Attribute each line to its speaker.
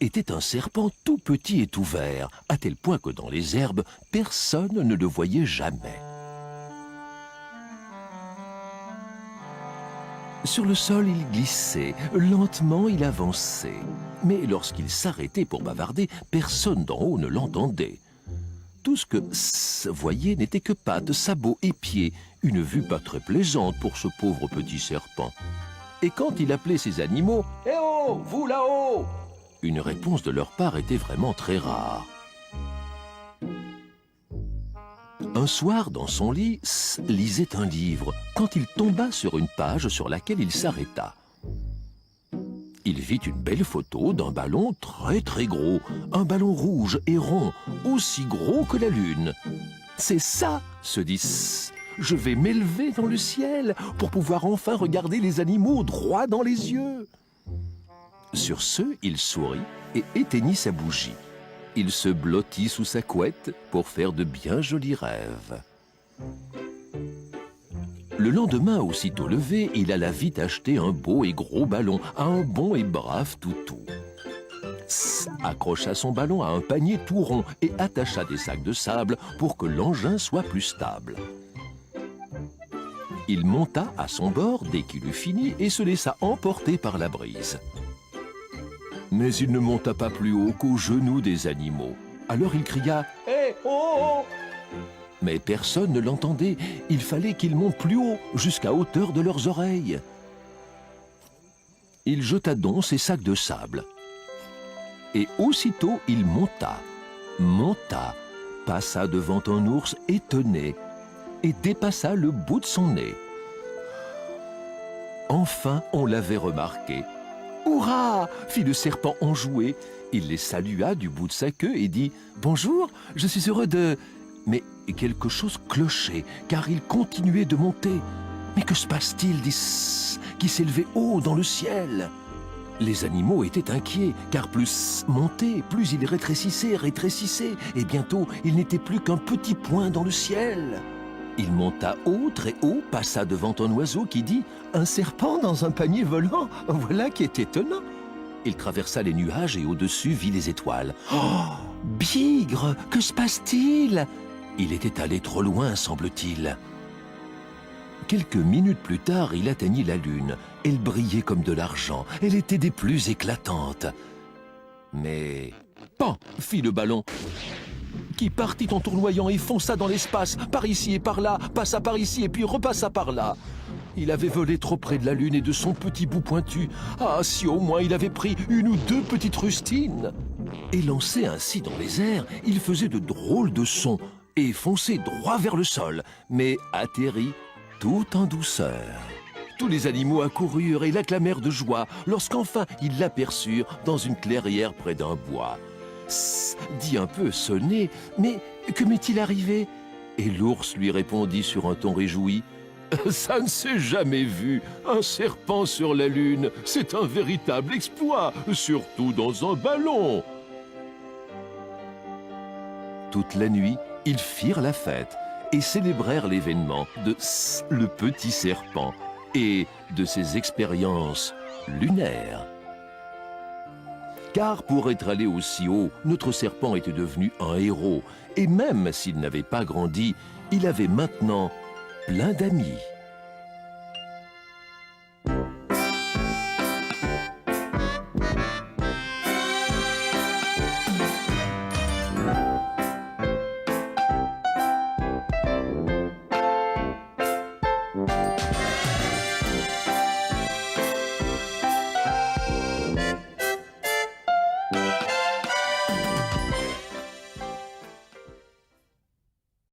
Speaker 1: était un serpent tout petit et tout vert, à tel point que dans les herbes, personne ne le voyait jamais. Sur le sol, il glissait, lentement il avançait. Mais lorsqu'il s'arrêtait pour bavarder, personne d'en haut ne l'entendait. Tout ce que voyait n'était que pattes, sabots et pieds, une vue pas très plaisante pour ce pauvre petit serpent. Et quand il appelait ses animaux « Eh oh, vous là-haut !» une réponse de leur part était vraiment très rare. Un soir, dans son lit, lisait un livre, quand il tomba sur une page sur laquelle il s'arrêta. Il vit une belle photo d'un ballon très très gros, un ballon rouge et rond, aussi gros que la lune. « C'est ça !» se dit « Je vais m'élever dans le ciel pour pouvoir enfin regarder les animaux droit dans les yeux. » Sur ce, il sourit et éteignit sa bougie. Il se blottit sous sa couette pour faire de bien jolis rêves. Le lendemain, aussitôt levé, il alla vite acheter un beau et gros ballon à un bon et brave toutou. Accrocha son ballon à un panier tout rond et attacha des sacs de sable pour que l'engin soit plus stable. Il monta à son bord dès qu'il eut fini et se laissa emporter par la brise. Mais il ne monta pas plus haut qu'aux genoux des animaux. Alors il cria « Hé, oh, oh !» Mais personne ne l'entendait. Il fallait qu'il monte plus haut, jusqu'à hauteur de leurs oreilles. Il jeta donc ses sacs de sable. Et aussitôt il monta, passa devant un ours étonné et dépassa le bout de son nez. Enfin, on l'avait remarqué. « Hurrah !» fit le serpent enjoué. Il les salua du bout de sa queue et dit « Bonjour, je suis heureux de... » Mais quelque chose clochait, car il continuait de monter. « Mais que se passe-t-il » dit qui s'élevait haut dans le ciel. Les animaux étaient inquiets, car plus montait, plus il rétrécissait, et bientôt il n'était plus qu'un petit point dans le ciel. Il monta haut, très haut, passa devant un oiseau qui dit « Un serpent dans un panier volant, voilà qui est étonnant !» Il traversa les nuages et au-dessus vit les étoiles. « Oh, bigre, que se passe-t-il » Il était allé trop loin, semble-t-il. Quelques minutes plus tard, il atteignit la lune. Elle brillait comme de l'argent. Elle était des plus éclatantes. Mais... Pan! Fit le ballon, qui partit en tournoyant et fonça dans l'espace, par ici et par là, passa par ici et puis repassa par là. Il avait volé trop près de la lune et de son petit bout pointu. Ah, si au moins il avait pris une ou deux petites rustines. Et lancé ainsi dans les airs, il faisait de drôles de sons et fonçait droit vers le sol, mais atterrit tout en douceur. Tous les animaux accoururent et l'acclamèrent de joie lorsqu'enfin ils l'aperçurent dans une clairière près d'un bois. Dit un peu sonné, mais que m'est-il arrivé? Et l'ours lui répondit sur un ton réjoui. Ça ne s'est jamais vu, un serpent sur la lune, c'est un véritable exploit, surtout dans un ballon. Toute la nuit, ils firent la fête et célébrèrent l'événement de le petit serpent et de ses expériences lunaires. Car pour être allé aussi haut, notre serpent était devenu un héros, et même s'il n'avait pas grandi, il avait maintenant plein d'amis.